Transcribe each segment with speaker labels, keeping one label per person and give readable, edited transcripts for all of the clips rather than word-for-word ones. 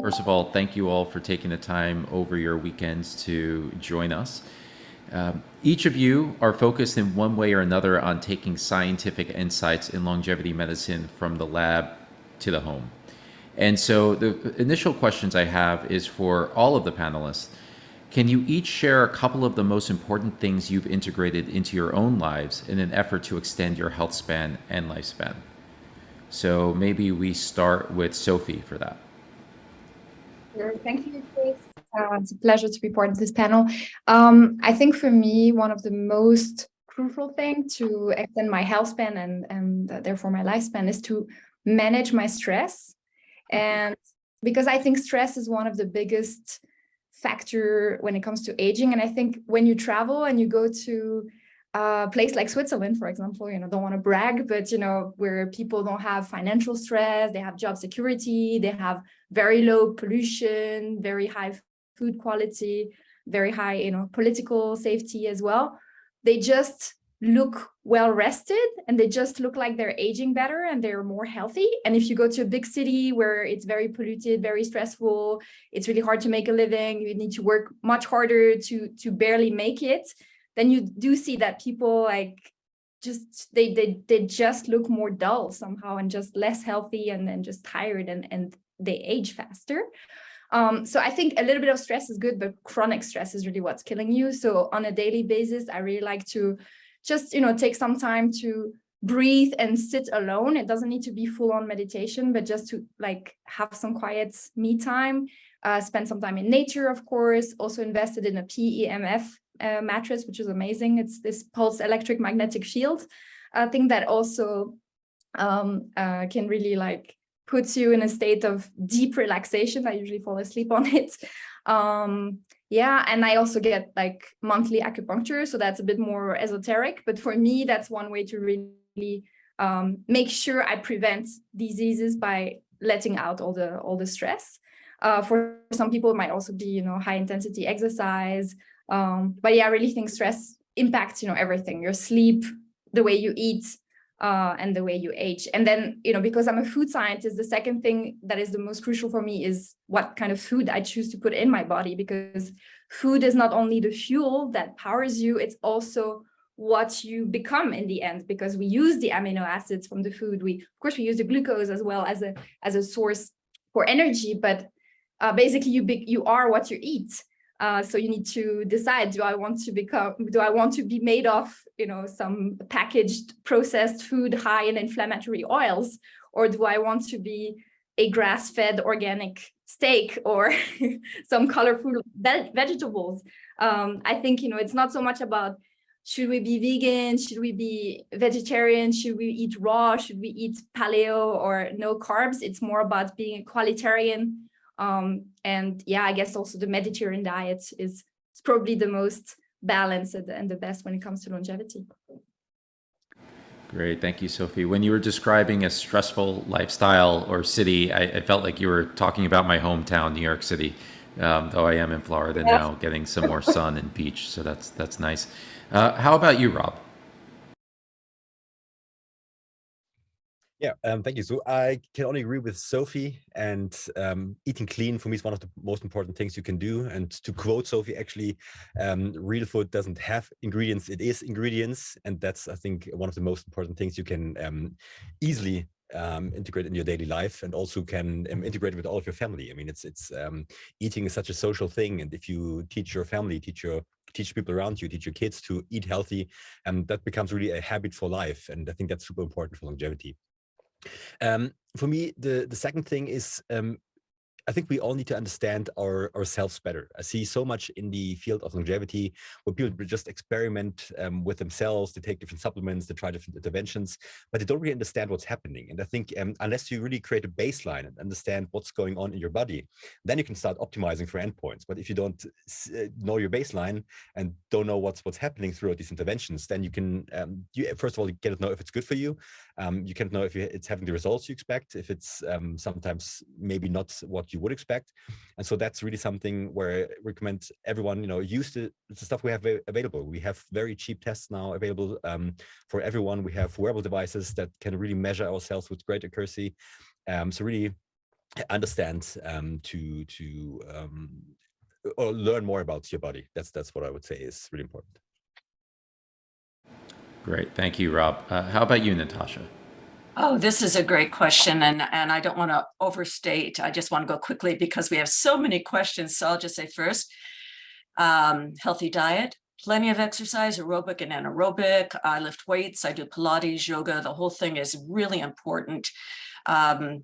Speaker 1: First of all, thank you all for taking the time over your weekends to join us. Each of you are focused in one way or another on taking scientific insights in longevity medicine from the lab to the home. And so the initial questions I have is for all of the panelists. Can you each share a couple of the most important things you've integrated into your own lives in an effort to extend your health span and lifespan? So maybe we start with Sophie for that.
Speaker 2: Sure. Thank you, Chris. It's a pleasure to be part of this panel. I think for me, one of the most crucial things to extend my health span and therefore my lifespan is to manage my stress. And because I think stress is one of the biggest factor when it comes to aging. And I think when you travel and you go to a place like Switzerland, for example, don't want to brag, but, where people don't have financial stress, they have job security, they have very low pollution, very high food quality, very high, political safety as well. They just look well rested and they just look like they're aging better and they're more healthy. And if you go to a big city where it's very polluted, very stressful, it's really hard to make a living, you need to work much harder to barely make it, then you do see that people they just look more dull somehow and just less healthy and then just tired and they age faster. So I think a little bit of stress is good, but chronic stress is really what's killing you. So on a daily basis, I really like to just, take some time to breathe and sit alone. It doesn't need to be full on meditation, but just to have some quiet me time, spend some time in nature, of course, also invested in a PEMF mattress, which is amazing. It's this pulse electric magnetic field thing that also can really puts you in a state of deep relaxation. I usually fall asleep on it. And I also get monthly acupuncture, so that's a bit more esoteric. But for me, that's one way to really make sure I prevent diseases by letting out all the stress. For some people, it might also be high intensity exercise. But yeah, I really think stress impacts everything: your sleep, the way you eat, and the way you age. And then, because I'm a food scientist, the second thing that is the most crucial for me is what kind of food I choose to put in my body, because food is not only the fuel that powers you, it's also what you become in the end, because we use the amino acids from the food. Of course, we use the glucose as well as a source for energy, but basically you are what you eat. So you need to decide, do I want to be made of, some packaged processed food high in inflammatory oils, or do I want to be a grass-fed organic steak or some colorful vegetables? I think, it's not so much about should we be vegan, should we be vegetarian, should we eat raw, should we eat paleo or no carbs? It's more about being a qualitarian. And yeah, I guess also the Mediterranean diet is probably the most balanced and the best when it comes to longevity.
Speaker 1: Great, thank you, Sophie. When you were describing a stressful lifestyle or city, I felt like you were talking about my hometown, New York City, though I am in Florida now, getting some more sun and beach, so that's nice. How about you, Rob?
Speaker 3: Yeah, thank you. So I can only agree with Sophie, and eating clean for me is one of the most important things you can do. And to quote Sophie, actually, real food doesn't have ingredients, it is ingredients. And that's, I think, one of the most important things you can easily integrate in your daily life, and also can integrate with all of your family. I mean, it's eating is such a social thing. And if you teach your family, teach people around you, teach your kids to eat healthy, that becomes really a habit for life. And I think that's super important for longevity. For me, the second thing is, I think we all need to understand ourselves better. I see so much in the field of longevity where people just experiment with themselves. They take different supplements, they try different interventions, but they don't really understand what's happening. And I think unless you really create a baseline and understand what's going on in your body, then you can start optimizing for endpoints. But if you don't know your baseline and don't know what's happening throughout these interventions, then you can, first of all, you cannot know if it's good for you. You can't know if it's having the results you expect, if it's sometimes maybe not what you would expect. And so that's really something where I recommend everyone, use the stuff we have available. We have very cheap tests now available for everyone. We have wearable devices that can really measure ourselves with great accuracy. So really understand or learn more about your body. That's what I would say is really important.
Speaker 1: Great. Thank you, Rob. How about you, Natasha?
Speaker 4: Oh, this is a great question, and I don't want to overstate. I just want to go quickly because we have so many questions. So I'll just say first, healthy diet, plenty of exercise, aerobic and anaerobic. I lift weights, I do Pilates, yoga. The whole thing is really important. To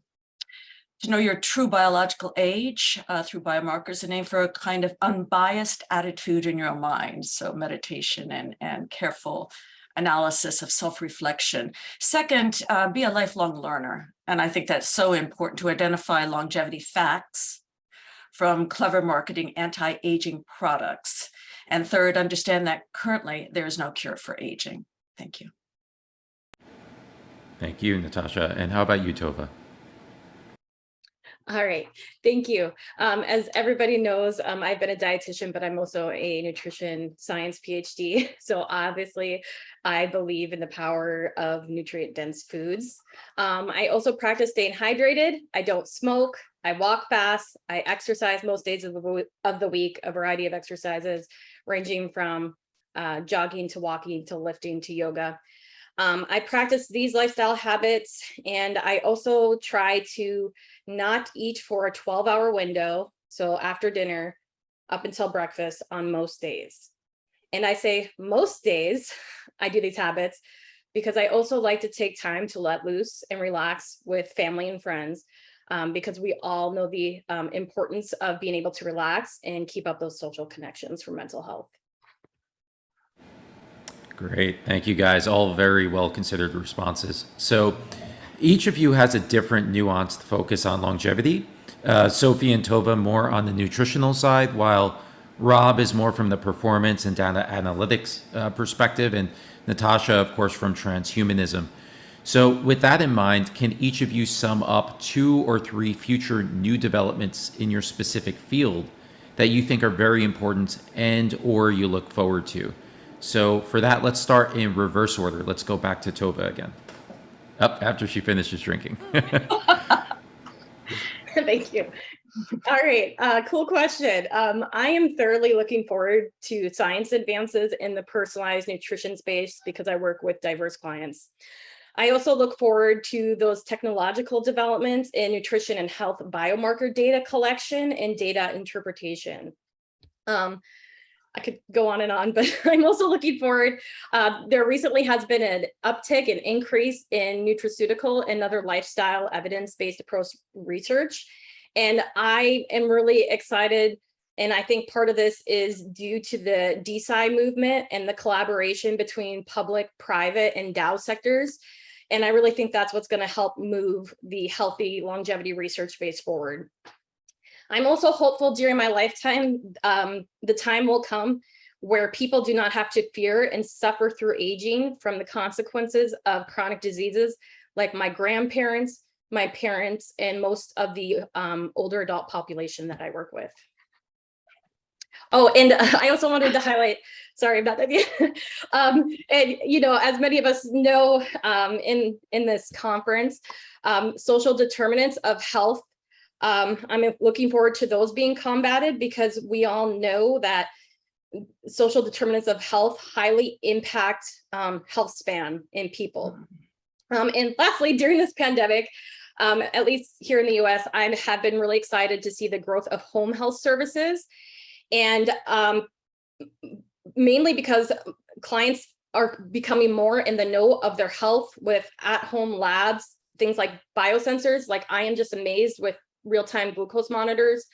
Speaker 4: know your true biological age through biomarkers, and aim for a kind of unbiased attitude in your mind. So meditation and careful analysis of self-reflection. Second, be a lifelong learner. And I think that's so important to identify longevity facts from clever marketing anti-aging products. And third, understand that currently there is no cure for aging. Thank you.
Speaker 1: Thank you, Natasha. And how about you, Tovah?
Speaker 5: All right, thank you. As everybody knows, I've been a dietitian, but I'm also a nutrition science PhD. So obviously, I believe in the power of nutrient-dense foods. I also practice staying hydrated. I don't smoke. I walk fast. I exercise most days of the week, a variety of exercises, ranging from jogging to walking to lifting to yoga. I practice these lifestyle habits, and I also try to not eat for a 12-hour window, so after dinner up until breakfast on most days. And I say most days I do these habits because I also like to take time to let loose and relax with family and friends, because we all know the importance of being able to relax and keep up those social connections for mental health.
Speaker 1: Great. Thank you, guys. All very well considered responses. So each of you has a different nuanced focus on longevity. Sophie and Tovah more on the nutritional side, while Rob is more from the performance and data analytics perspective, and Natasha, of course, from transhumanism. So with that in mind, can each of you sum up 2 or 3 future new developments in your specific field that you think are very important and or you look forward to? So for that, let's start in reverse order. Let's go back to Tovah again. Up after she finishes drinking.
Speaker 5: Thank you. All right, cool question. I am thoroughly looking forward to science advances in the personalized nutrition space because I work with diverse clients. I also look forward to those technological developments in nutrition and health biomarker data collection and data interpretation. I could go on and on, but I'm also looking forward. There recently has been an uptick, an increase in nutraceutical and other lifestyle evidence-based approach research. And I am really excited. And I think part of this is due to the DeSci movement and the collaboration between public, private, and DAO sectors. And I really think that's what's going to help move the healthy longevity research space forward. I'm also hopeful during my lifetime, the time will come where people do not have to fear and suffer through aging from the consequences of chronic diseases like my grandparents, my parents, and most of the older adult population that I work with. Oh, and I also wanted to highlight, sorry about that. And you know, as many of us know, in this conference, social determinants of health, I'm looking forward to those being combated because we all know that social determinants of health highly impact health span in people. And lastly, during this pandemic, at least here in the US, I have been really excited to see the growth of home health services. And mainly because clients are becoming more in the know of their health with at-home labs, things like biosensors. Like I am just amazed with real-time glucose monitors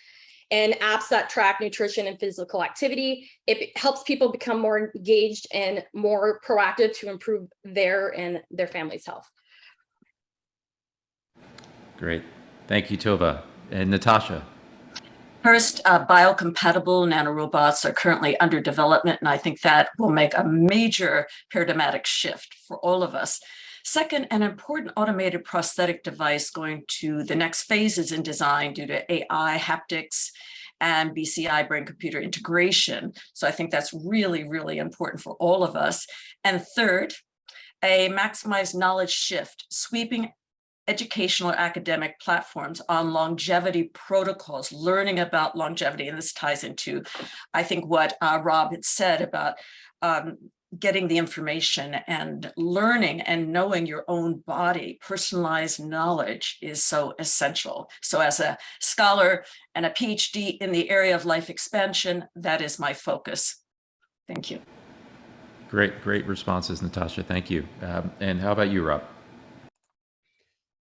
Speaker 5: and apps that track nutrition and physical activity. It helps people become more engaged and more proactive to improve their and their family's health.
Speaker 1: Great. Thank you, Tovah. And Natasha.
Speaker 4: First, biocompatible nanorobots are currently under development, and I think that will make a major paradigmatic shift for all of us. Second, an important automated prosthetic device going to the next phases in design due to AI, haptics, and BCI, brain-computer integration. So I think that's really, really important for all of us. And third, a maximized knowledge shift, sweeping educational or academic platforms on longevity protocols, learning about longevity. And this ties into, I think, what Rob had said about getting the information and learning and knowing your own body. Personalized knowledge is so essential. So as a scholar and a PhD in the area of life expansion, that is my focus. Thank you.
Speaker 1: Great responses, Natasha. Thank you. And how about you, Rob?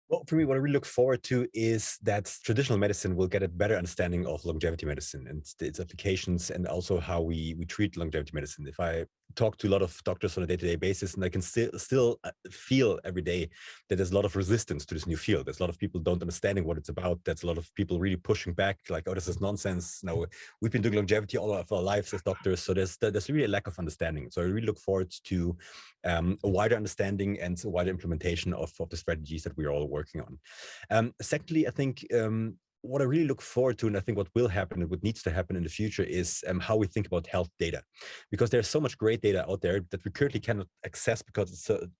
Speaker 3: Well, for me, what I really look forward to is that traditional medicine will get a better understanding of longevity medicine and its applications, and also how we treat longevity medicine. If I talk to a lot of doctors on a day-to-day basis, and I can still feel every day that there's a lot of resistance to this new field. There's a lot of people don't understanding what it's about. There's a lot of people really pushing back, like, oh, this is nonsense. No, we've been doing longevity all of our lives as doctors, so there's really a lack of understanding. So I really look forward to a wider understanding and a wider implementation of the strategies that we are all working on. Secondly, I think what I really look forward to, and I think what will happen and what needs to happen in the future, is how we think about health data, because there's so much great data out there that we currently cannot access because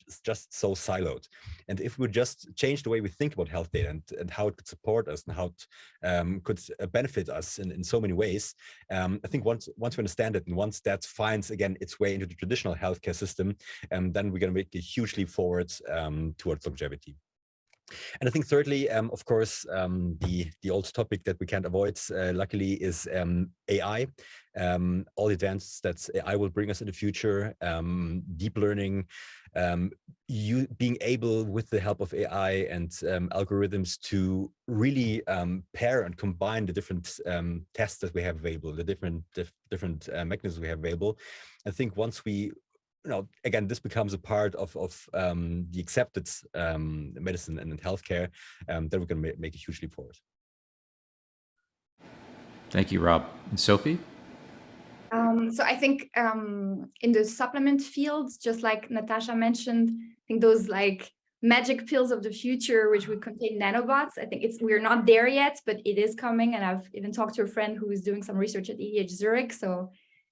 Speaker 3: it's just so siloed. And if we just change the way we think about health data and how it could support us and how it could benefit us in so many ways, I think once we understand it and once that finds again its way into the traditional healthcare system, then we're going to make a huge leap forward towards longevity. And I think thirdly, of course, the old topic that we can't avoid, luckily, is AI. All the advances that AI will bring us in the future, deep learning, you being able, with the help of AI and algorithms, to really pair and combine the different tests that we have available, the different mechanisms we have available. I think once we again, this becomes a part of the accepted medicine and healthcare, then we're going to make a huge leap forward.
Speaker 1: Thank you, Rob. And Sophie?
Speaker 2: So I think in the supplement fields, just like Natasha mentioned, I think those like magic pills of the future, which would contain nanobots, I think we're not there yet, but it is coming. And I've even talked to a friend who is doing some research at ETH Zurich. So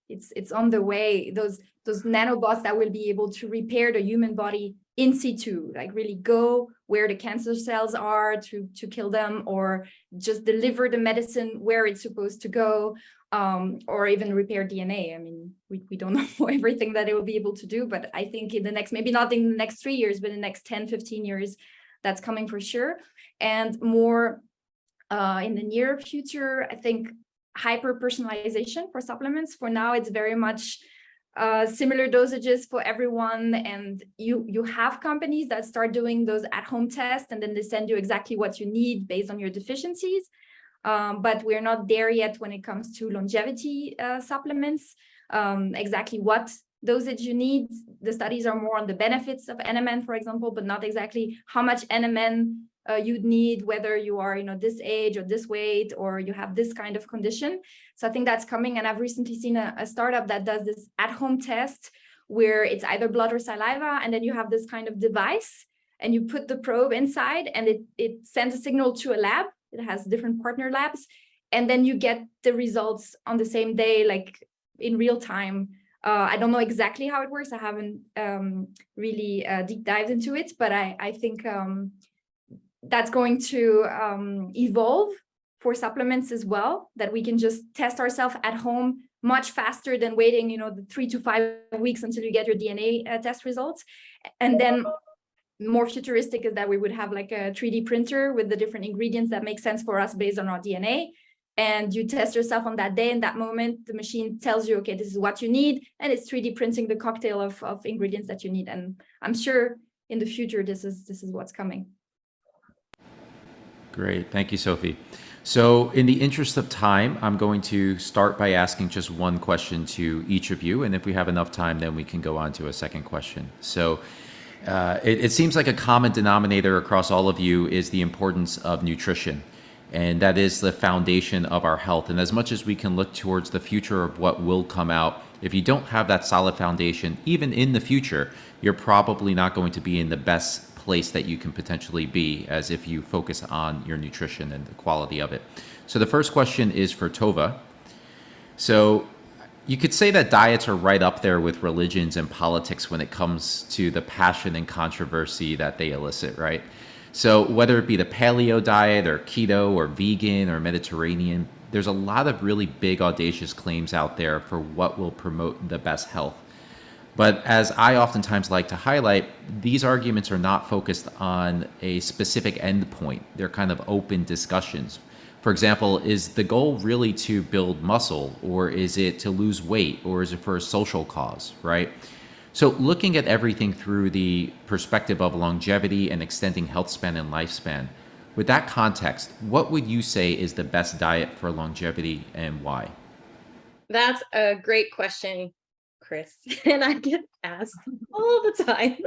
Speaker 2: it's on the way. Those nanobots that will be able to repair the human body in situ, like really go where the cancer cells are to kill them, or just deliver the medicine where it's supposed to go, or even repair DNA. I mean, we don't know everything that it will be able to do, but I think in the next, maybe not in the next 3 years, but in the next 10, 15 years, that's coming for sure. And more in the near future, I think hyper-personalization for supplements. For now, it's very much similar dosages for everyone, and you have companies that start doing those at-home tests, and then they send you exactly what you need based on your deficiencies. But we're not there yet when it comes to longevity supplements, exactly what dosage you need. The studies are more on the benefits of NMN, for example, but not exactly how much NMN you'd need, whether you are this age or this weight, or you have this kind of condition. So I think that's coming. And I've recently seen a startup that does this at-home test where it's either blood or saliva, and then you have this kind of device and you put the probe inside, and it sends a signal to a lab. It has different partner labs, and then you get the results on the same day, like in real time. I don't know exactly how it works. I haven't really deep dived into it, but I think that's going to evolve for supplements as well, that we can just test ourselves at home much faster than waiting, the 3 to 5 weeks until you get your DNA test results. And then more futuristic is that we would have like a 3D printer with the different ingredients that make sense for us based on our DNA. And you test yourself on that day, in that moment, the machine tells you, okay, this is what you need. And it's 3D printing the cocktail of ingredients that you need. And I'm sure in the future, this is what's coming.
Speaker 1: Great. Thank you, Sophie. So in the interest of time, I'm going to start by asking just one question to each of you. And if we have enough time, then we can go on to a second question. So it seems like a common denominator across all of you is the importance of nutrition. And that is the foundation of our health. And as much as we can look towards the future of what will come out, if you don't have that solid foundation, even in the future, you're probably not going to be in the best place that you can potentially be, as if you focus on your nutrition and the quality of it. So the first question is for Tovah. So you could say that diets are right up there with religions and politics when it comes to the passion and controversy that they elicit, right? So whether it be the paleo diet or keto or vegan or Mediterranean, there's a lot of really big audacious claims out there for what will promote the best health. But as I oftentimes like to highlight, these arguments are not focused on a specific endpoint. They're kind of open discussions. For example, is the goal really to build muscle, or is it to lose weight, or is it for a social cause, right? So looking at everything through the perspective of longevity and extending health span and lifespan, with that context, what would you say is the best diet for longevity and why?
Speaker 5: That's a great question, Chris. And I get asked all the time.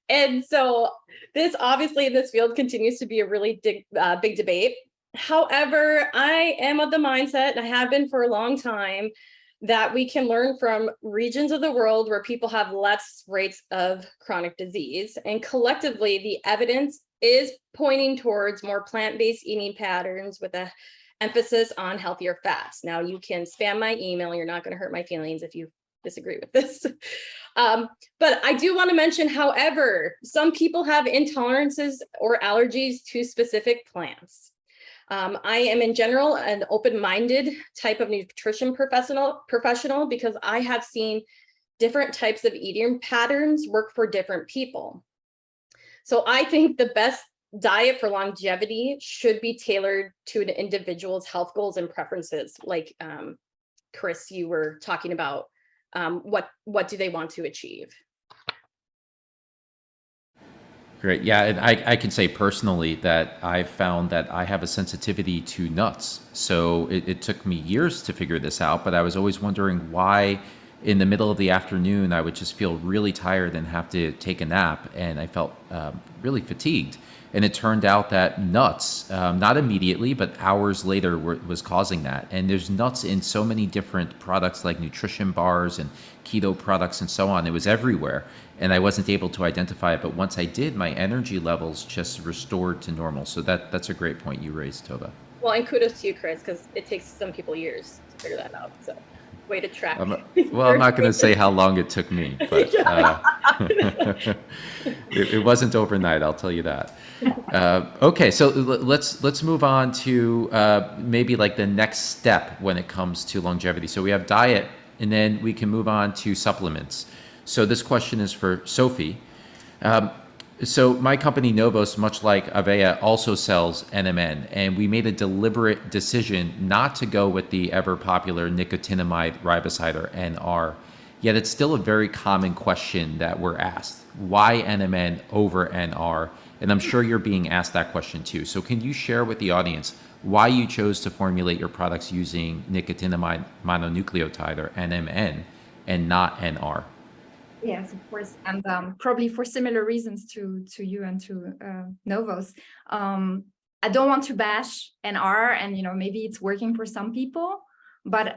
Speaker 5: And so this field continues to be a really big debate. However, I am of the mindset, and I have been for a long time, that we can learn from regions of the world where people have less rates of chronic disease. And collectively, the evidence is pointing towards more plant-based eating patterns with an emphasis on healthier fats. Now, you can spam my email. You're not going to hurt my feelings if you disagree with this. But I do want to mention, however, some people have intolerances or allergies to specific plants. I am in general an open-minded type of nutrition professional because I have seen different types of eating patterns work for different people. So I think the best diet for longevity should be tailored to an individual's health goals and preferences. Like Chris, you were talking about what do they want to achieve?
Speaker 1: Great. Yeah, and I can say personally that I've found that I have a sensitivity to nuts. So it took me years to figure this out, but I was always wondering why in the middle of the afternoon I would just feel really tired and have to take a nap, and I felt really fatigued. And it turned out that nuts, not immediately, but hours later was causing that. And there's nuts in so many different products like nutrition bars and keto products and so on. It was everywhere. And I wasn't able to identify it. But once I did, my energy levels just restored to normal. So that's a great point you raised, Tovah.
Speaker 5: Well, and kudos to you, Chris, because it takes some people years to figure that out. So way to track.
Speaker 1: Well, I'm not going to say how long it took me, but it wasn't overnight, I'll tell you that. Okay, so let's move on to maybe like the next step when it comes to longevity. So we have diet, and then we can move on to supplements. So this question is for Sophie. So my company NOVOS, much like Avea, also sells NMN, and we made a deliberate decision not to go with the ever popular nicotinamide riboside, or NR. Yet it's still a very common question that we're asked. Why NMN over NR? And I'm sure you're being asked that question too. So can you share with the audience why you chose to formulate your products using nicotinamide mononucleotide, or NMN, and not NR?
Speaker 2: Yes, of course, and probably for similar reasons to you and to NOVOS. I don't want to bash NR, and maybe it's working for some people, but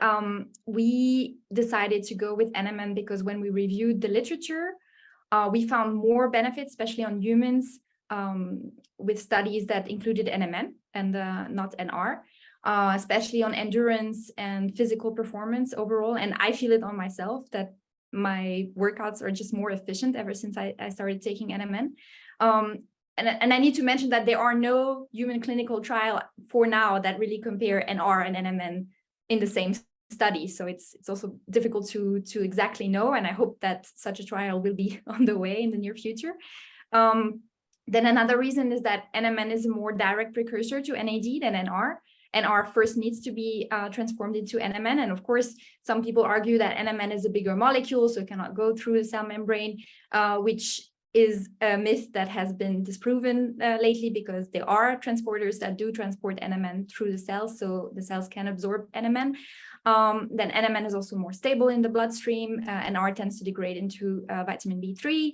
Speaker 2: we decided to go with NMN because when we reviewed the literature, we found more benefits, especially on humans, with studies that included NMN and not NR, especially on endurance and physical performance overall. And I feel it on myself that my workouts are just more efficient ever since I started taking NMN. And I need to mention that there are no human clinical trial for now that really compare NR and NMN in the same study. So it's also difficult to exactly know. And I hope that such a trial will be on the way in the near future. Then another reason is that NMN is a more direct precursor to NAD than NR. NR first needs to be transformed into NMN. And of course, some people argue that NMN is a bigger molecule, so it cannot go through the cell membrane, which is a myth that has been disproven lately, because there are transporters that do transport NMN through the cells, so the cells can absorb NMN. Then NMN is also more stable in the bloodstream. NR tends to degrade into vitamin B3.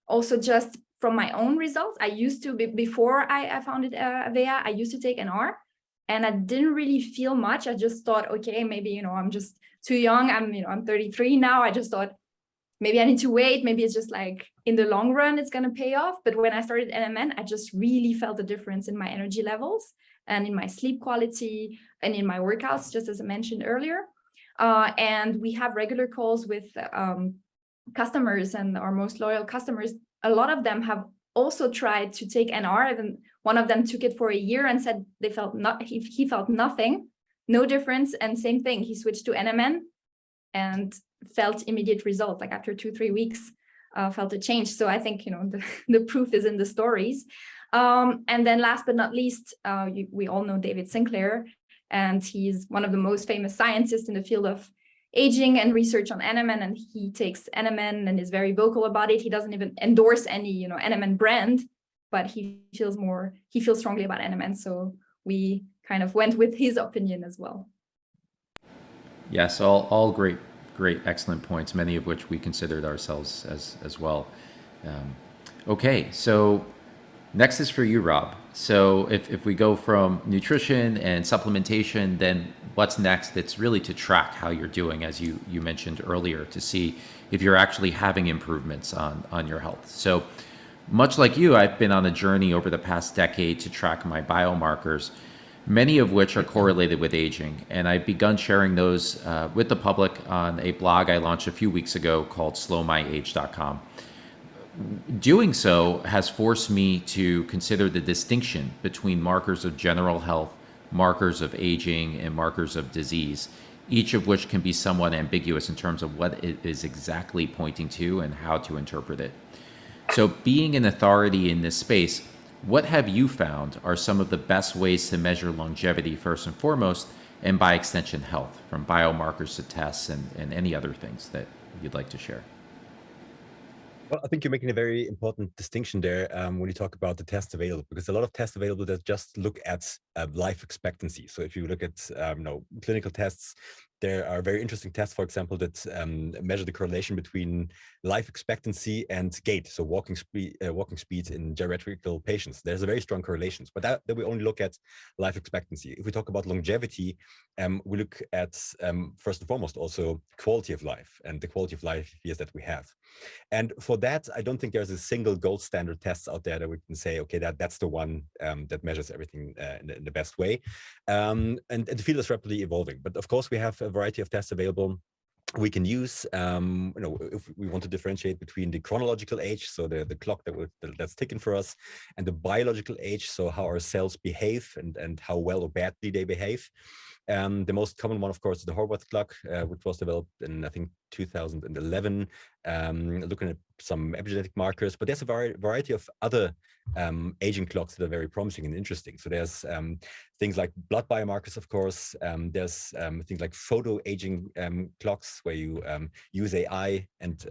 Speaker 2: Also, just from my own results, I used to, before I founded Avea, I used to take NR, and I didn't really feel much. I just thought, okay, maybe, I'm just too young. I'm 33 now. I just thought, maybe I need to wait. Maybe it's just like in the long run, it's going to pay off. But when I started NMN, I just really felt the difference in my energy levels and in my sleep quality and in my workouts, just as I mentioned earlier. And we have regular calls with customers, and our most loyal customers. A lot of them have also tried to take NR, and one of them took it for a year and said they felt he felt nothing, no difference. And same thing, he switched to NMN and felt immediate results, like after 2-3 weeks, felt a change. So I think, you know, the proof is in the stories. And then last but not least, we all know David Sinclair, and he's one of the most famous scientists in the field of aging and research on NMN, and he takes NMN and is very vocal about it. He doesn't even endorse any, you know, NMN brand, but he feels strongly about NMN. So we kind of went with his opinion as well.
Speaker 1: Yes, all great, excellent points, many of which we considered ourselves as well. Okay, so next is for you, Rob. So if we go from nutrition and supplementation, then what's next? It's really to track how you're doing, as you mentioned earlier, to see if you're actually having improvements on your health. So much like you, I've been on a journey over the past decade to track my biomarkers, many of which are correlated with aging. And I've begun sharing those with the public on a blog I launched a few weeks ago called slowmyage.com. Doing so has forced me to consider the distinction between markers of general health, markers of aging, and markers of disease, each of which can be somewhat ambiguous in terms of what it is exactly pointing to and how to interpret it. So being an authority in this space, what have you found are some of the best ways to measure longevity first and foremost, and by extension health, from biomarkers to tests and any other things that you'd like to share?
Speaker 3: Well, I think you're making a very important distinction there when you talk about the tests available, because a lot of tests available that just look at life expectancy. So if you look at clinical tests, there are very interesting tests, for example, that measure the correlation between life expectancy and gait, so walking speed in geriatrical patients. There's a very strong correlations, but that we only look at life expectancy. If we talk about longevity, we look at first and foremost also quality of life and the quality of life years that we have. And for that, I don't think there's a single gold standard test out there that we can say, okay, that's the one that measures everything in the best way. And the field is rapidly evolving. But of course, we have a variety of tests available we can use, if we want to differentiate between the chronological age, so the clock that's ticking for us, and the biological age, so how our cells behave and how well or badly they behave. The most common one, of course, is the Horvath clock, which was developed in, I think, 2011, looking at some epigenetic markers. But there's a variety of other aging clocks that are very promising and interesting. So there's things like blood biomarkers, of course. There's things like photo aging clocks, where you use AI and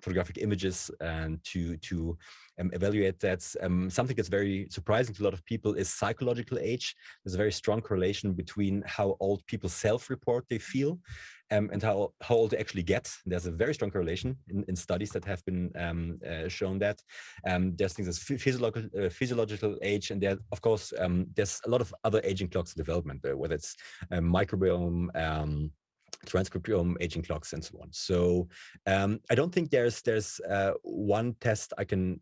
Speaker 3: photographic images and to evaluate that. Something that's very surprising to a lot of people is psychological age. There's a very strong correlation between how old people self-report they feel and how old they actually get. There's a very strong correlation in studies that have been shown that. There's things as physiological age, and there, of course, there's a lot of other aging clocks in development, whether it's microbiome, transcriptome aging clocks, and so on. So I don't think there's one test I can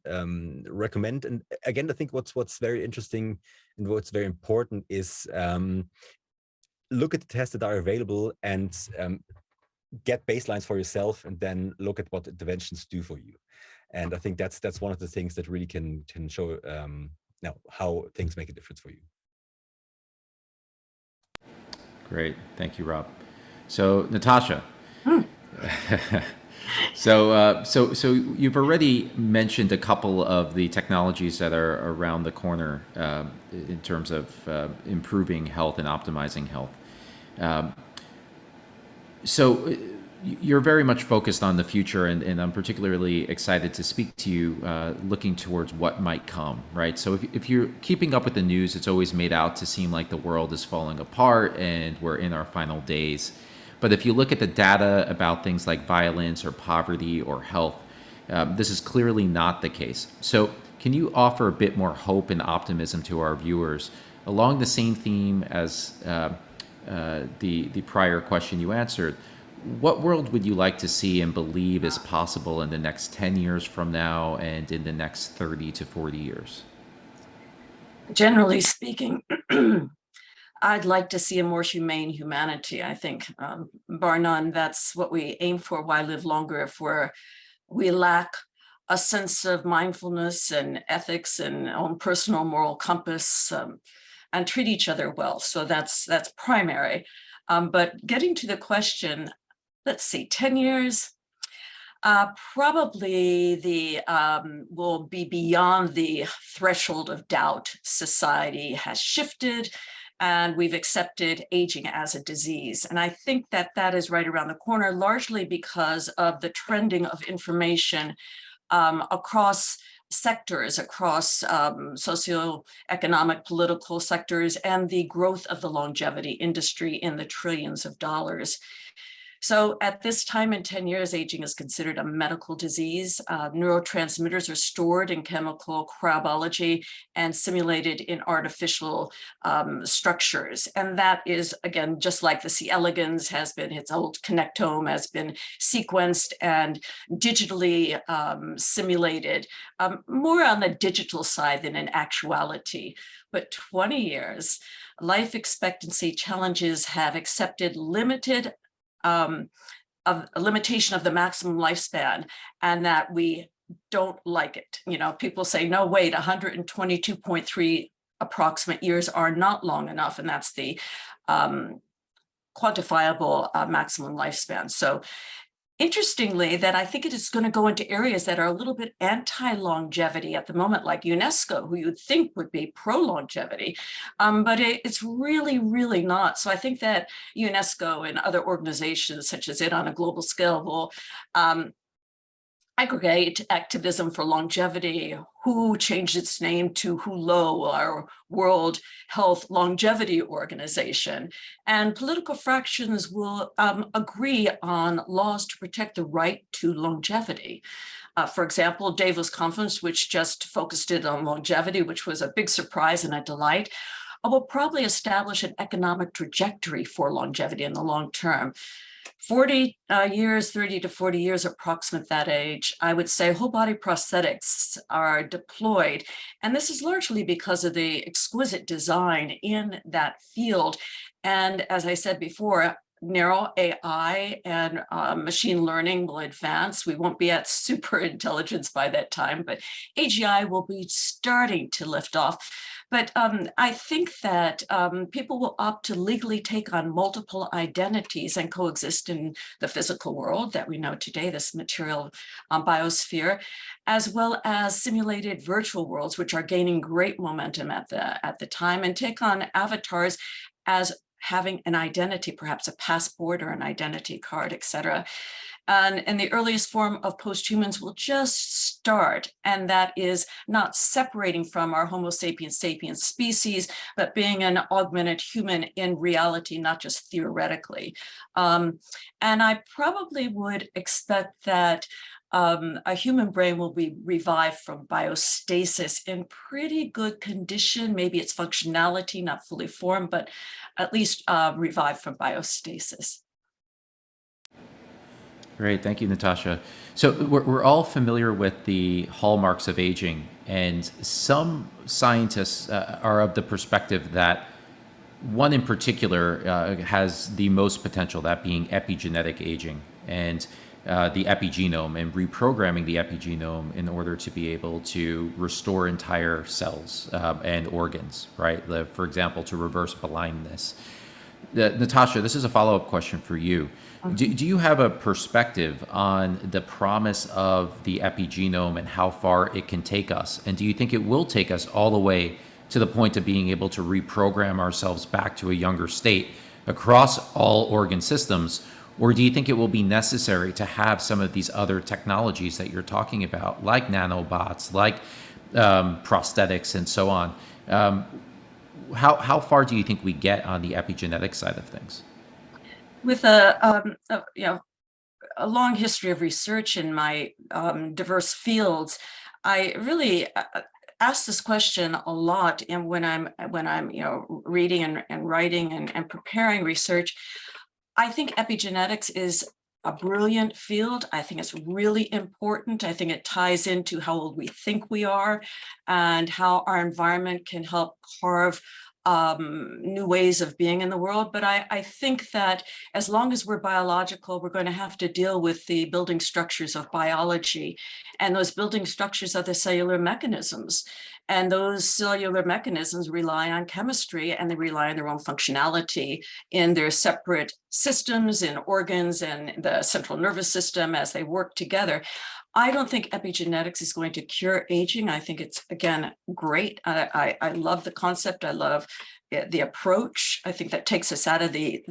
Speaker 3: recommend. And again, I think what's very interesting and what's very important is look at the tests that are available and get baselines for yourself, and then look at what interventions do for you. And I think that's one of the things that really can show how things make a difference for you.
Speaker 1: Great, thank you, Rob. So Natasha, so you've already mentioned a couple of the technologies that are around the corner in terms of improving health and optimizing health. So you're very much focused on the future, and I'm particularly excited to speak to you looking towards what might come, right? So if you're keeping up with the news, it's always made out to seem like the world is falling apart and we're in our final days. But if you look at the data about things like violence or poverty or health, this is clearly not the case. So can you offer a bit more hope and optimism to our viewers along the same theme as the prior question you answered? What world would you like to see and believe is possible in the next 10 years from now and in the next 30 to 40 years?
Speaker 4: Generally speaking, I'd like to see a more humane humanity. I think, bar none, that's what we aim for. Why live longer if we lack a sense of mindfulness and ethics and own personal moral compass, and treat each other well. So that's primary. But getting to the question, let's see, 10 years, probably will be beyond the threshold of doubt. Society has shifted and we've accepted aging as a disease. And I think that is right around the corner, largely because of the trending of information across sectors, across socioeconomic, political sectors, and the growth of the longevity industry in the trillions of dollars. So at this time in 10 years, aging is considered a medical disease. Neurotransmitters are stored in chemical chronology and simulated in artificial structures. And that is, again, just like the C. elegans has been, its old connectome has been sequenced and digitally simulated, more on the digital side than in actuality. But 20 years, life expectancy challenges have accepted of a limitation of the maximum lifespan, and that we don't like it. You know, people say, no, wait, 122.3 approximate years are not long enough, and that's the quantifiable maximum lifespan. So interestingly, that I think it is going to go into areas that are a little bit anti-longevity at the moment, like UNESCO, who you'd think would be pro-longevity, but it's really, really not. So I think that UNESCO and other organizations such as it on a global scale will aggregate activism for longevity. WHO changed its name to WHOLO, our World Health Longevity Organization. And political fractions will agree on laws to protect the right to longevity. For example, Davos conference, which just focused it on longevity, which was a big surprise and a delight, will probably establish an economic trajectory for longevity in the long term. 40 years, 30 to 40 years, approximate that age, I would say whole body prosthetics are deployed. And this is largely because of the exquisite design in that field. And as I said before, narrow AI and machine learning will advance. We won't be at super intelligence by that time, but AGI will be starting to lift off. But I think that people will opt to legally take on multiple identities and coexist in the physical world that we know today, this material biosphere, as well as simulated virtual worlds, which are gaining great momentum at the time, and take on avatars as having an identity, perhaps a passport or an identity card, etc. And the earliest form of posthumans will just start, and that is not separating from our Homo sapiens sapiens species, but being an augmented human in reality, not just theoretically. And I probably would expect that a human brain will be revived from biostasis in pretty good condition. Maybe its functionality not fully formed, but at least revived from biostasis.
Speaker 1: Great, thank you, Natasha. So we're all familiar with the hallmarks of aging, and some scientists are of the perspective that one in particular has the most potential, that being epigenetic aging and the epigenome, and reprogramming the epigenome in order to be able to restore entire cells and organs, right? For example, to reverse blindness. Natasha, this is a follow-up question for you. Do you have a perspective on the promise of the epigenome and how far it can take us? And do you think it will take us all the way to the point of being able to reprogram ourselves back to a younger state across all organ systems? Or do you think it will be necessary to have some of these other technologies that you're talking about, like nanobots, like prosthetics, and so on? How far do you think we get on the epigenetic side of things?
Speaker 4: With a long history of research in my diverse fields, I really ask this question a lot. And when I'm reading and writing and preparing research, I think epigenetics is a brilliant field. I think it's really important. I think it ties into how old we think we are and how our environment can help carve new ways of being in the world. But I think that as long as we're biological, we're going to have to deal with the building structures of biology. And those building structures are the cellular mechanisms. And those cellular mechanisms rely on chemistry, and they rely on their own functionality in their separate systems and organs and the central nervous system as they work together. I don't think epigenetics is going to cure aging. I think it's, again, great. I love the concept. I love the approach. I think that takes us out of the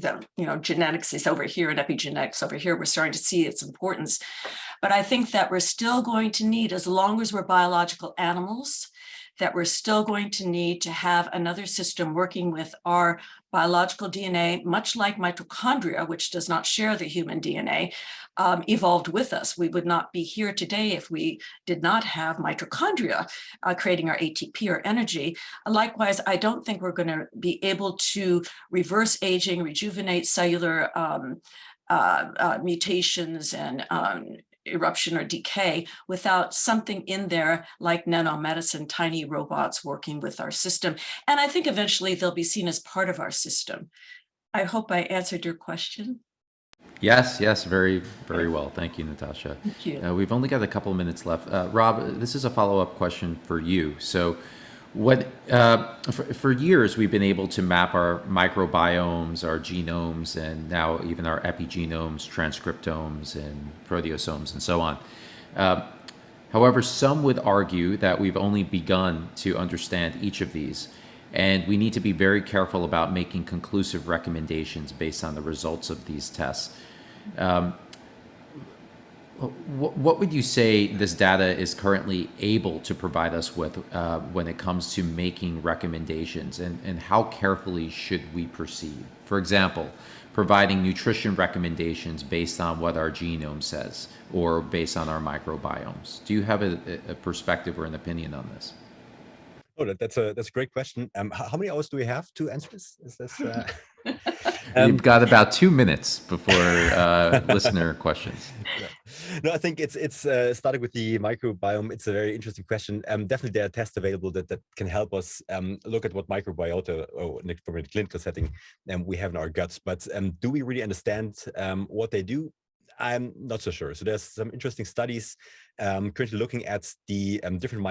Speaker 4: genetics is over here and epigenetics over here. We're starting to see its importance. But I think that we're still going to need, as long as we're biological animals, that we're still going to need to have another system working with our biological DNA, much like mitochondria, which does not share the human DNA, evolved with us. We would not be here today if we did not have mitochondria creating our ATP or energy. Likewise, I don't think we're going to be able to reverse aging, rejuvenate cellular mutations and eruption or decay without something in there like nanomedicine, tiny robots working with our system. And I think eventually they'll be seen as part of our system. I hope I answered your question.
Speaker 1: Yes, very, very well. Thank you, Natasha.
Speaker 4: Thank you.
Speaker 1: We've only got a couple of minutes left. Rob, this is a follow-up question for you. So for years, we've been able to map our microbiomes, our genomes, and now even our epigenomes, transcriptomes, and proteosomes, and so on. However, some would argue that we've only begun to understand each of these, and we need to be very careful about making conclusive recommendations based on the results of these tests. What would you say this data is currently able to provide us with when it comes to making recommendations, and how carefully should we proceed? For example, providing nutrition recommendations based on what our genome says or based on our microbiomes. Do you have a perspective or an opinion on this?
Speaker 3: Oh, that's a great question. How many hours do we have to answer this? Is this?
Speaker 1: We've got about 2 minutes before listener questions.
Speaker 3: No, I think it's starting with the microbiome. It's a very interesting question. Definitely there are tests available that can help us look at what microbiota, from a clinical setting, we have in our guts. But do we really understand what they do? I'm not so sure. So there's some interesting studies currently looking at the different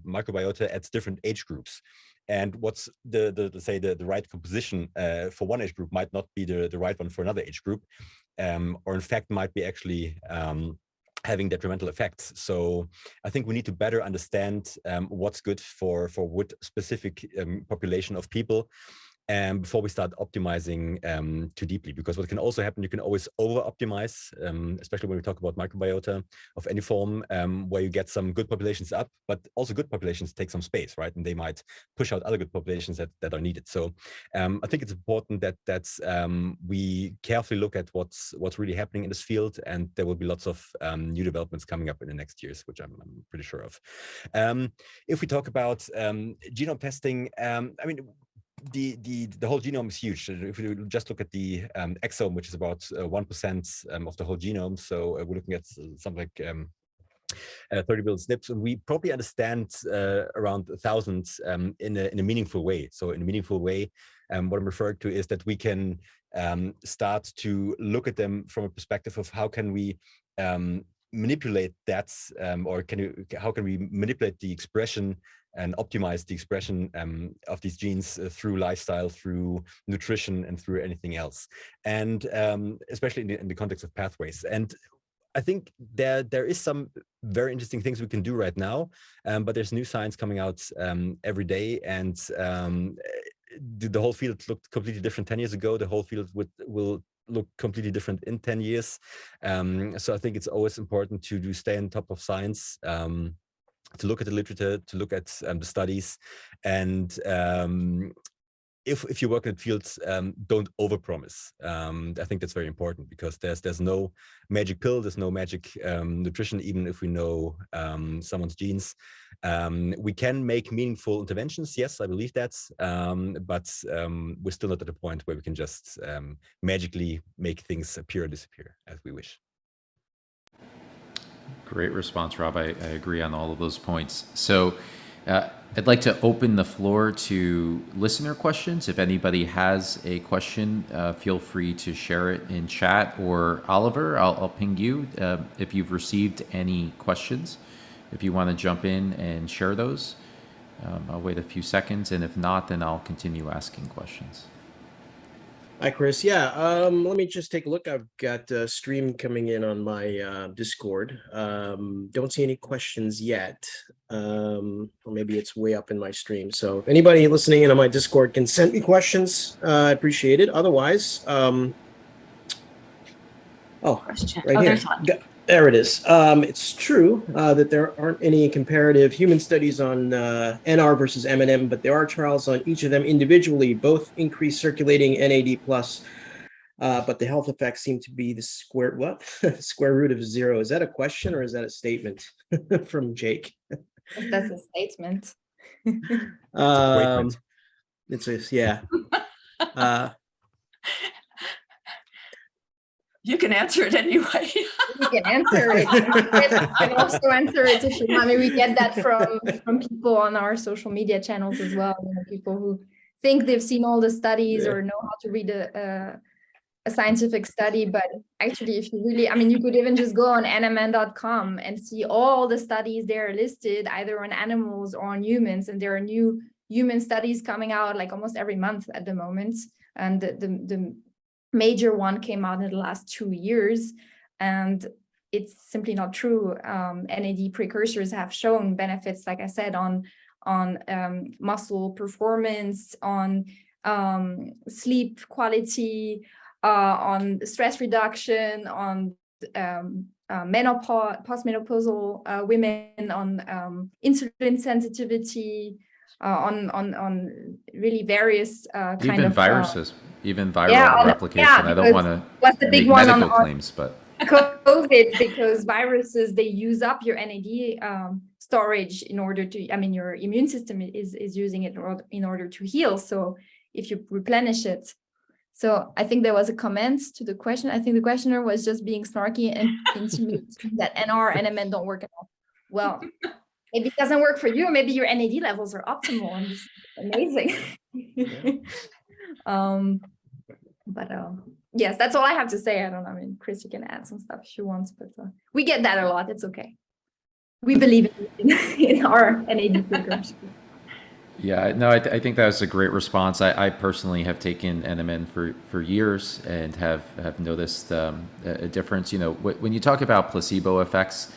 Speaker 3: microbiota at different age groups. And what's the right composition for one age group might not be the right one for another age group, or in fact might be actually having detrimental effects. So I think we need to better understand what's good for what specific population of people before we start optimizing too deeply. Because what can also happen, you can always over-optimize, especially when we talk about microbiota of any form, where you get some good populations up, but also good populations take some space, right? And they might push out other good populations that are needed. So I think it's important that we carefully look at what's really happening in this field, and there will be lots of new developments coming up in the next years, which I'm pretty sure of. If we talk about genome testing, I mean, the whole genome is huge. If we just look at the exome, which is about 1% of the whole genome, so we're looking at something like 30 billion SNPs, and we probably understand around 1,000 in a meaningful way. So in a meaningful way, what I'm referring to is that we can start to look at them from a perspective of how can we manipulate that, or how can we manipulate the expression and optimize the expression of these genes through lifestyle, through nutrition, and through anything else, and especially in the context of pathways. And I think there is some very interesting things we can do right now, but there's new science coming out every day, and the whole field looked completely different 10 years ago. The whole field will look completely different in 10 years. So I think it's always important to stay on top of science, to look at the literature, to look at the studies, and if you work in fields, don't overpromise. I think that's very important, because there's no magic pill, there's no magic nutrition, even if we know someone's genes. We can make meaningful interventions, yes, I believe that, but we're still not at a point where we can just magically make things appear or disappear as we wish.
Speaker 1: Great response, Rob. I agree on all of those points. So I'd like to open the floor to listener questions. If anybody has a question, feel free to share it in chat, or Oliver, I'll ping you if you've received any questions. If you want to jump in and share those, I'll wait a few seconds, and if not, then I'll continue asking questions.
Speaker 6: Hi, Chris. Yeah, let me just take a look. I've got a stream coming in on my Discord. Don't see any questions yet, or maybe it's way up in my stream. So if anybody listening in on my Discord can send me questions, I appreciate it. Otherwise,
Speaker 4: Question.
Speaker 6: right here.
Speaker 4: There's one.
Speaker 6: There it is. It's true that there aren't any comparative human studies on NR versus MNM, but there are trials on each of them individually. Both increase circulating NAD+, but the health effects seem to be the square root of 0. Is that a question or is that a statement from Jake?
Speaker 2: That's a statement.
Speaker 6: Yeah.
Speaker 4: You can answer it anyway.
Speaker 2: You can answer it. You can also answer it if you want. I mean, we get that from people on our social media channels as well. You know, people who think they've seen all the studies or know how to read a scientific study, but actually, if you really, I mean, you could even just go on nmn.com and see all the studies there listed, either on animals or on humans, and there are new human studies coming out like almost every month at the moment, and the major one came out in the last 2 years, and it's simply not true. NAD precursors have shown benefits, like I said, on muscle performance, on sleep quality, on stress reduction, on menopause, postmenopausal women, on insulin sensitivity, on really various kind of
Speaker 1: viruses. Even viral replication. I don't want to make medical claims, but
Speaker 2: COVID, because viruses, they use up your NAD storage in order to, I mean, your immune system is using it in order to heal. So if you replenish it. So I think there was a comment to the question. I think the questioner was just being snarky and intimating that NR and MN don't work at all. Well, maybe it doesn't work for you. Maybe your NAD levels are optimal and this is amazing. Yes, that's all I have to say. I don't know. I mean, Chris, you can add some stuff if you want, but we get that a lot. It's okay. We believe in our NAD precursors.
Speaker 1: Yeah, no, I think that was a great response. I personally have taken NMN for years and have noticed a difference. You know, when you talk about placebo effects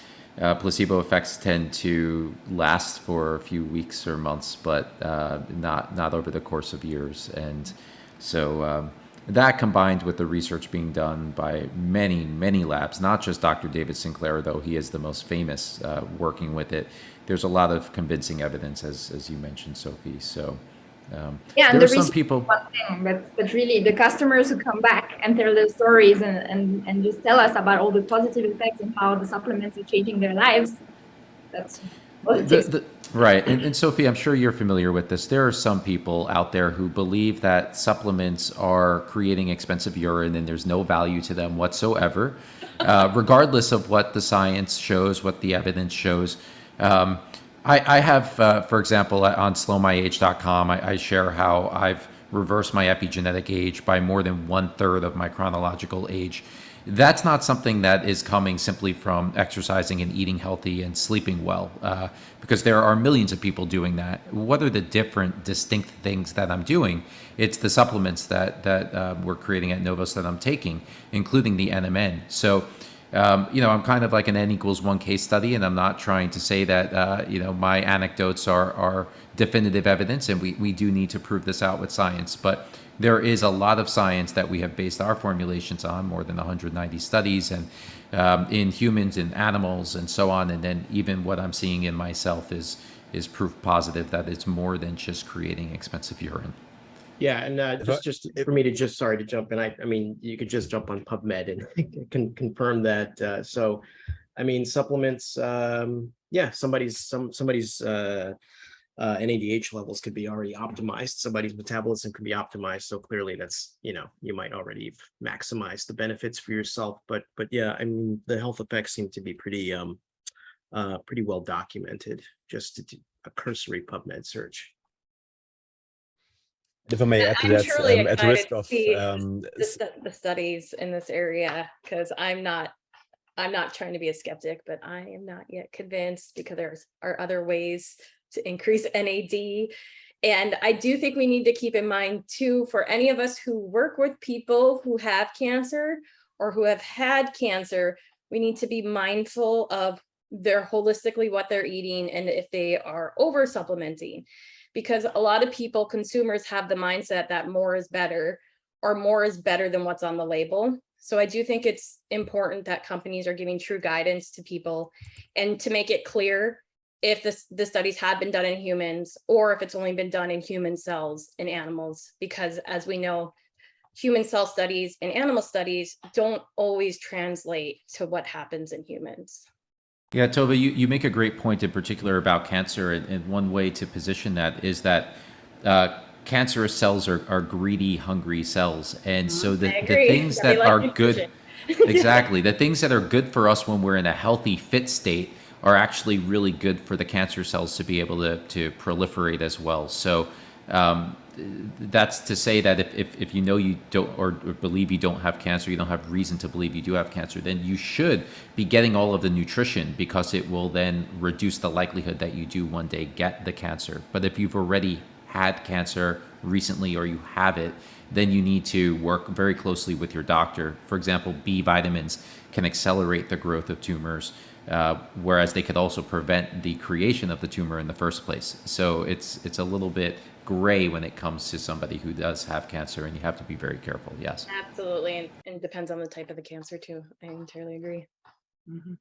Speaker 1: tend to last for a few weeks or months, but not over the course of years. And so that, combined with the research being done by many labs, not just Dr. David Sinclair, though he is the most famous working with it. There's a lot of convincing evidence, as you mentioned, Sophie. So
Speaker 2: yeah,
Speaker 1: there
Speaker 2: and
Speaker 1: are some people.
Speaker 2: One thing, but really, the customers who come back and tell their stories and just tell us about all the positive effects and how the supplements are changing their lives. That's
Speaker 1: right. And Sophie, I'm sure you're familiar with this. There are some people out there who believe that supplements are creating expensive urine and there's no value to them whatsoever, regardless of what the science shows, what the evidence shows. I have, for example, on slowmyage.com, I share how I've reversed my epigenetic age by more than 1/3 of my chronological age. That's not something that is coming simply from exercising and eating healthy and sleeping well, because there are millions of people doing that. What are the different distinct things that I'm doing? It's the supplements that we're creating at NOVOS that I'm taking, including the NMN. So, I'm kind of like an N=1 case study, and I'm not trying to say that, my anecdotes are definitive evidence, and we do need to prove this out with science. But there is a lot of science that we have based our formulations on, more than 190 studies, and in humans and animals and so on. And then even what I'm seeing in myself is proof positive that it's more than just creating expensive urine.
Speaker 6: Yeah, and just for me to sorry to jump in. I mean, you could just jump on PubMed and can confirm that. So, I mean, supplements. Somebody's NADH levels could be already optimized. Somebody's metabolism could be optimized. So clearly, that's you might already maximize the benefits for yourself. But yeah, I mean, the health effects seem to be pretty well documented. Just a cursory PubMed search.
Speaker 3: If I may add to
Speaker 5: I'm
Speaker 3: that,
Speaker 5: truly
Speaker 3: at the
Speaker 5: excited
Speaker 3: risk
Speaker 5: to
Speaker 3: of
Speaker 5: see the studies in this area, because I'm not trying to be a skeptic, but I am not yet convinced, because there are other ways to increase NAD. And I do think we need to keep in mind too, for any of us who work with people who have cancer or who have had cancer, we need to be mindful of their holistically what they're eating and if they are over supplementing. Because a lot of people, consumers, have the mindset that more is better, or more is better than what's on the label. So I do think it's important that companies are giving true guidance to people, and to make it clear if the studies have been done in humans, or if it's only been done in human cells in animals, because as we know, human cell studies and animal studies don't always translate to what happens in humans.
Speaker 1: Yeah, Tovah, you make a great point in particular about cancer, and one way to position that is that cancerous cells are greedy, hungry cells. And so the things that are good, exactly, the things that are good for us when we're in a healthy, fit state are actually really good for the cancer cells to be able to proliferate as well. So that's to say that if you know you don't, or believe you don't have cancer, you don't have reason to believe you do have cancer, then you should be getting all of the nutrition, because it will then reduce the likelihood that you do one day get the cancer. But if you've already had cancer recently, or you have it, then you need to work very closely with your doctor. For example, B vitamins can accelerate the growth of tumors, whereas they could also prevent the creation of the tumor in the first place. So it's a little bit gray when it comes to somebody who does have cancer, and you have to be very careful. Yes,
Speaker 5: absolutely, and it depends on the type of the cancer too. I entirely agree. Mm-hmm.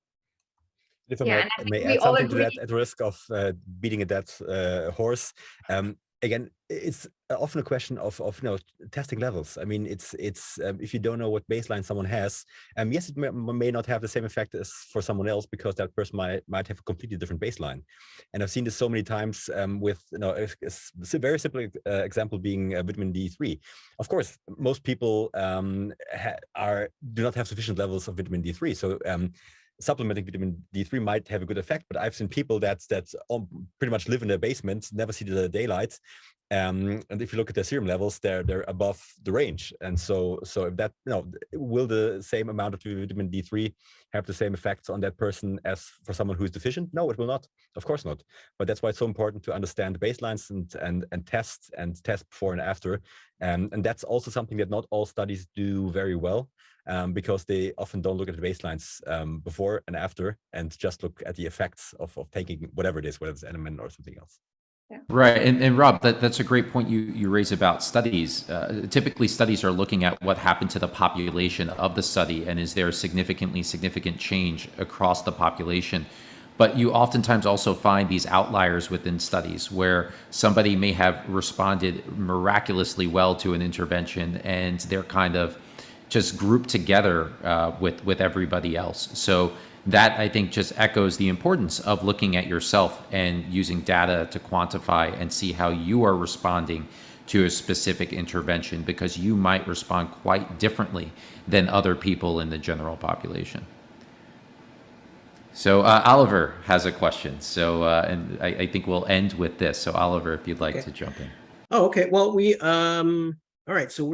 Speaker 3: If I may add something to that, at the risk of beating a dead horse, again, it's often a question of testing levels. I mean, it's if you don't know what baseline someone has, yes, it may not have the same effect as for someone else, because that person might have a completely different baseline. And I've seen this so many times with a very simple example being vitamin D3. Of course, most people do not have sufficient levels of vitamin D3, so supplementing vitamin D3 might have a good effect, but I've seen people that pretty much live in their basement, never see the daylight, and if you look at their serum levels, they're above the range. And so if that, will the same amount of vitamin D3 have the same effects on that person as for someone who is deficient? No, it will not. Of course not. But that's why it's so important to understand the baselines and test before and after. And that's also something that not all studies do very well. Because they often don't look at the baselines before and after, and just look at the effects of taking whatever it is, whether it's NMN or something else.
Speaker 2: Yeah.
Speaker 1: Right. And Rob, that's a great point you raise about studies. Typically, studies are looking at what happened to the population of the study, and is there a significant change across the population. But you oftentimes also find these outliers within studies where somebody may have responded miraculously well to an intervention, and they're kind of just grouped together with everybody else. So that, I think, just echoes the importance of looking at yourself and using data to quantify and see how you are responding to a specific intervention, because you might respond quite differently than other people in the general population. So Oliver has a question. So and I think we'll end with this. So Oliver, if you'd like to jump in.
Speaker 6: Oh, okay. Well, all right. So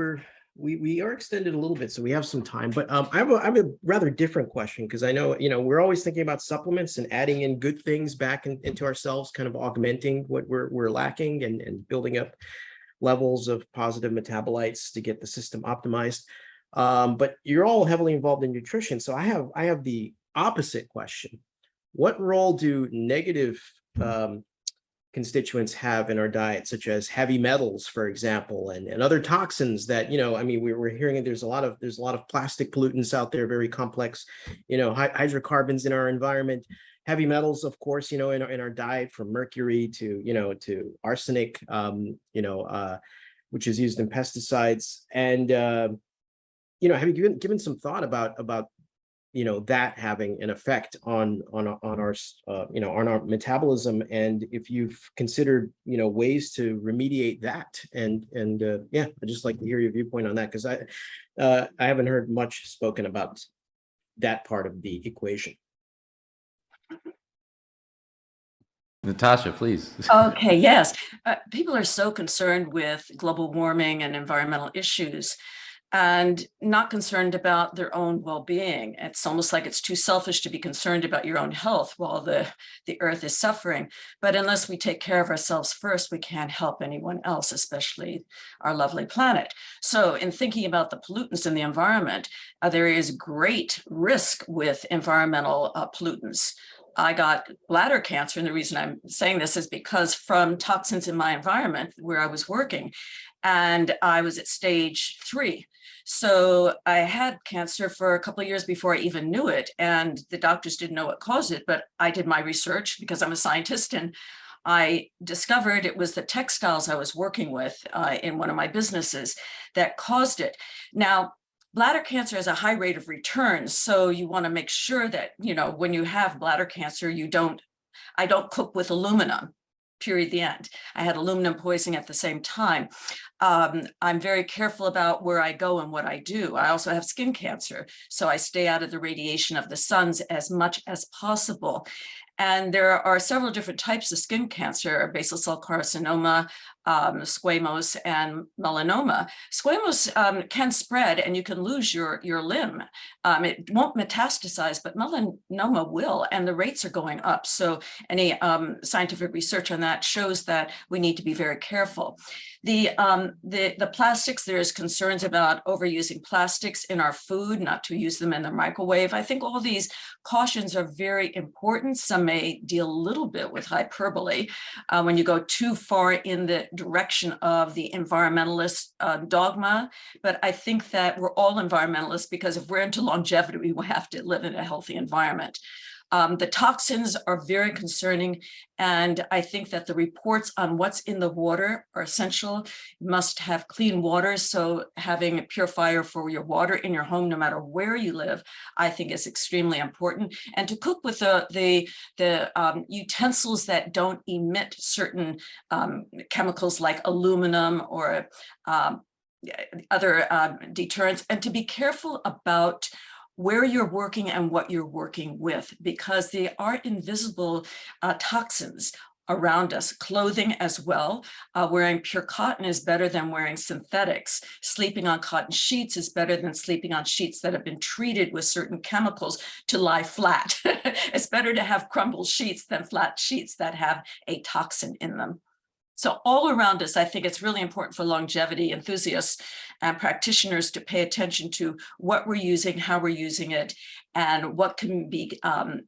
Speaker 6: we are extended a little bit, so we have some time. But I have a rather different question, because I know we're always thinking about supplements and adding in good things back into ourselves, kind of augmenting what we're lacking and building up levels of positive metabolites to get the system optimized. But you're all heavily involved in nutrition, so I have the opposite question. What role do negative constituents have in our diet, such as heavy metals, for example, and other toxins that, I mean, we're hearing that there's a lot of plastic pollutants out there, very complex, hydrocarbons in our environment, heavy metals, of course, in our diet, from mercury to arsenic, which is used in pesticides. And, have you given some thought about that having an effect on our metabolism, and if you've considered ways to remediate that, and I'd just like to hear your viewpoint on that, because I haven't heard much spoken about that part of the equation.
Speaker 1: Natasha, please.
Speaker 4: Okay, yes. People are so concerned with global warming and environmental issues and not concerned about their own well-being. It's almost like it's too selfish to be concerned about your own health while the earth is suffering. But unless we take care of ourselves first, we can't help anyone else, especially our lovely planet. So in thinking about the pollutants in the environment, there is great risk with environmental pollutants. I got bladder cancer, and the reason I'm saying this is because from toxins in my environment where I was working, and I was at stage 3. So I had cancer for a couple of years before I even knew it, and the doctors didn't know what caused it, but I did my research because I'm a scientist, and I discovered it was the textiles I was working with in one of my businesses that caused it. Now, bladder cancer has a high rate of return, so you want to make sure that, you know, when you have bladder cancer, I don't cook with aluminum, period, the end. I had aluminum poisoning at the same time. I'm very careful about where I go and what I do. I also have skin cancer, so I stay out of the radiation of the suns as much as possible. And there are several different types of skin cancer: basal cell carcinoma, squamous, and melanoma. Squamous can spread and you can lose your limb. It won't metastasize, but melanoma will, and the rates are going up. So any scientific research on that shows that we need to be very careful. The plastics, there's concerns about overusing plastics in our food, not to use them in the microwave. I think all these cautions are very important. Some may deal a little bit with hyperbole when you go too far in the direction of the environmentalist dogma. But I think that we're all environmentalists, because if we're into longevity, we will have to live in a healthy environment. The toxins are very concerning, and I think that the reports on what's in the water are essential. You must have clean water, so having a purifier for your water in your home, no matter where you live, I think is extremely important. And to cook with the utensils that don't emit certain chemicals like aluminum or other deterrents, and to be careful about where you're working and what you're working with, because they are invisible toxins around us. Clothing as well. Wearing pure cotton is better than wearing synthetics. Sleeping on cotton sheets is better than sleeping on sheets that have been treated with certain chemicals to lie flat. It's better to have crumbled sheets than flat sheets that have a toxin in them. So all around us, I think it's really important for longevity enthusiasts and practitioners to pay attention to what we're using, how we're using it, and what can be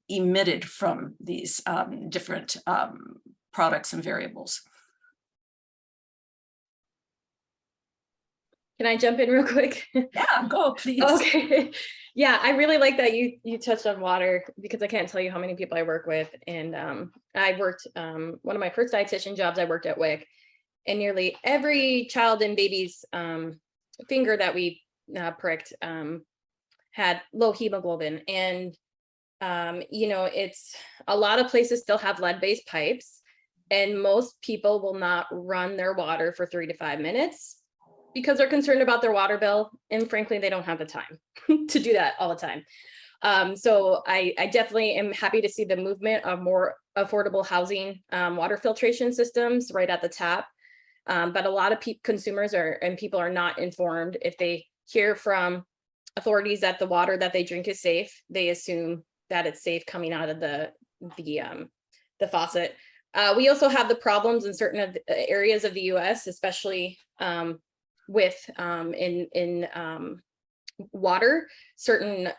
Speaker 4: emitted from these different products and variables.
Speaker 5: Can I jump in real quick?
Speaker 4: Yeah, go, please.
Speaker 5: Okay. Yeah, I really like that you touched on water, because I can't tell you how many people I work with. And I worked, one of my first dietitian jobs, I worked at WIC, and nearly every child and baby's finger that we pricked had low hemoglobin. And, you know, it's a lot of places still have lead-based pipes, and most people will not run their water for 3 to 5 minutes because they're concerned about their water bill. And frankly, they don't have the time to do that all the time. So I definitely am happy to see the movement of more affordable housing, water filtration systems right at the tap. But a lot of consumers and people are not informed. If they hear from authorities that the water that they drink is safe, they assume that it's safe coming out of the faucet. We also have the problems in certain areas of the US, especially with in water, certain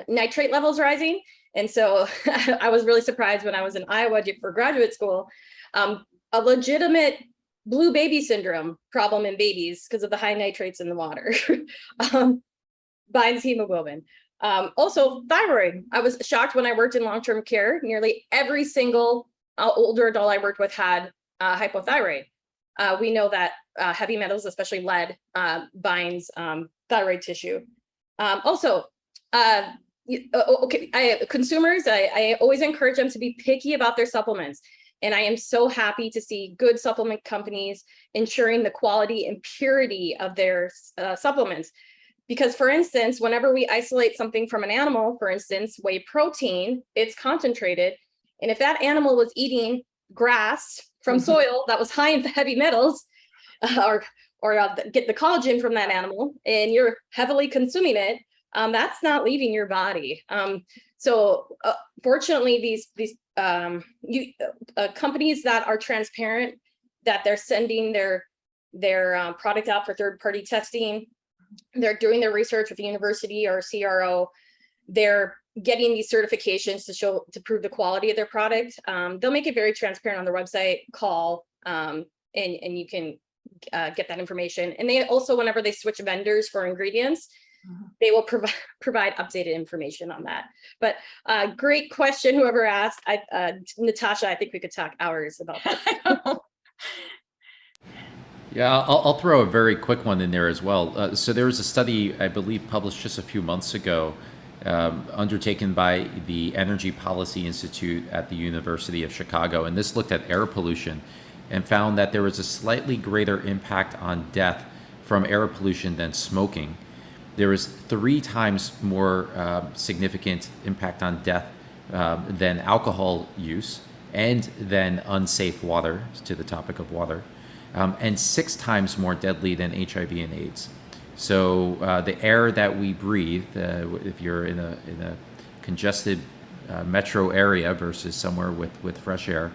Speaker 5: nitrate levels rising. And so I was really surprised when I was in Iowa for graduate school, a legitimate blue baby syndrome problem in babies because of the high nitrates in the water binds hemoglobin. Also thyroid. I was shocked when I worked in long-term care. Nearly every single older adult I worked with had hypothyroid. We know that heavy metals, especially lead, binds thyroid tissue. Consumers, I always encourage them to be picky about their supplements. And I am so happy to see good supplement companies ensuring the quality and purity of their supplements. Because for instance, whenever we isolate something from an animal, for instance, whey protein, it's concentrated. And if that animal was eating grass from soil that was high in heavy metals, or get the collagen from that animal, and you're heavily consuming it, that's not leaving your body. So fortunately, these companies that are transparent, that they're sending their product out for third-party testing, they're doing their research with the university or CRO, they're getting these certifications to prove the quality of their product. They'll make it very transparent on their website. Call and you can get that information. And they also, whenever they switch vendors for ingredients, they will provide updated information on that. But great question, whoever asked. Natasha, I think we could talk hours about that.
Speaker 1: Yeah, I'll throw a very quick one in there as well. So there was a study, I believe, published just a few months ago, undertaken by the Energy Policy Institute at the University of Chicago. And this looked at air pollution and found that there was a slightly greater impact on death from air pollution than smoking. There was 3 times more significant impact on death than alcohol use and than unsafe water, to the topic of water, and 6 times more deadly than HIV and AIDS. So the air that we breathe, if you're in a congested metro area versus somewhere with fresh air,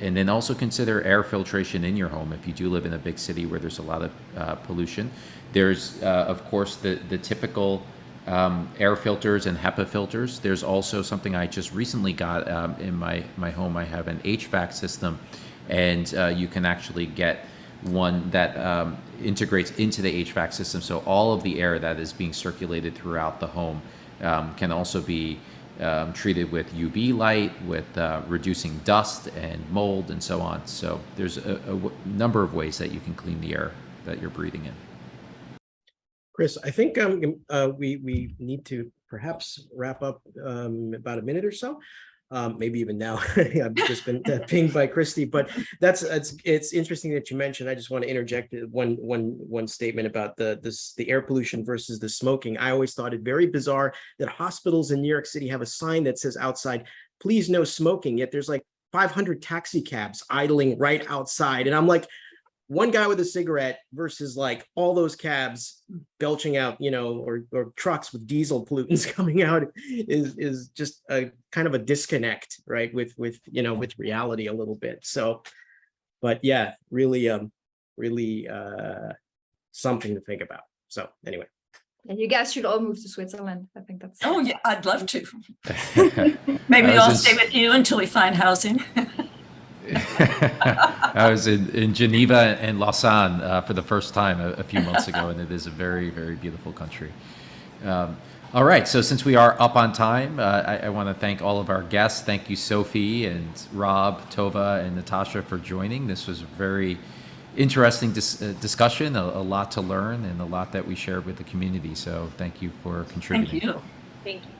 Speaker 1: and then also consider air filtration in your home if you do live in a big city where there's a lot of pollution. There's, of course, the typical air filters and HEPA filters. There's also something I just recently got in my home. I have an HVAC system, and you can actually get one that integrates into the HVAC system. So all of the air that is being circulated throughout the home can also be treated with UV light, with reducing dust and mold and so on. So there's a number of ways that you can clean the air that you're breathing in.
Speaker 6: Chris, I think we need to perhaps wrap up about a minute or so. Maybe even now. I've just been pinged by Christy, but it's interesting that you mentioned. I just want to interject one statement about the air pollution versus the smoking. I always thought it very bizarre that hospitals in New York City have a sign that says outside, "Please no smoking," yet there's like 500 taxi cabs idling right outside, and I'm like, one guy with a cigarette versus like all those cabs belching out, or trucks with diesel pollutants coming out is just a kind of a disconnect, right? With reality a little bit. So, but yeah, really something to think about. So anyway.
Speaker 2: And you guys should all move to Switzerland. I think that's.
Speaker 4: Oh yeah, I'd love to. Maybe I'll stay with you until we find housing.
Speaker 1: I was in Geneva and Lausanne for the first time a few months ago, and it is a very, very beautiful country. All right, so since we are up on time, I want to thank all of our guests. Thank you, Sophie and Rob, Tovah, and Natasha for joining. This was a very interesting discussion, a lot to learn, and a lot that we shared with the community. So thank you for contributing.
Speaker 4: Thank you.
Speaker 5: Thank you.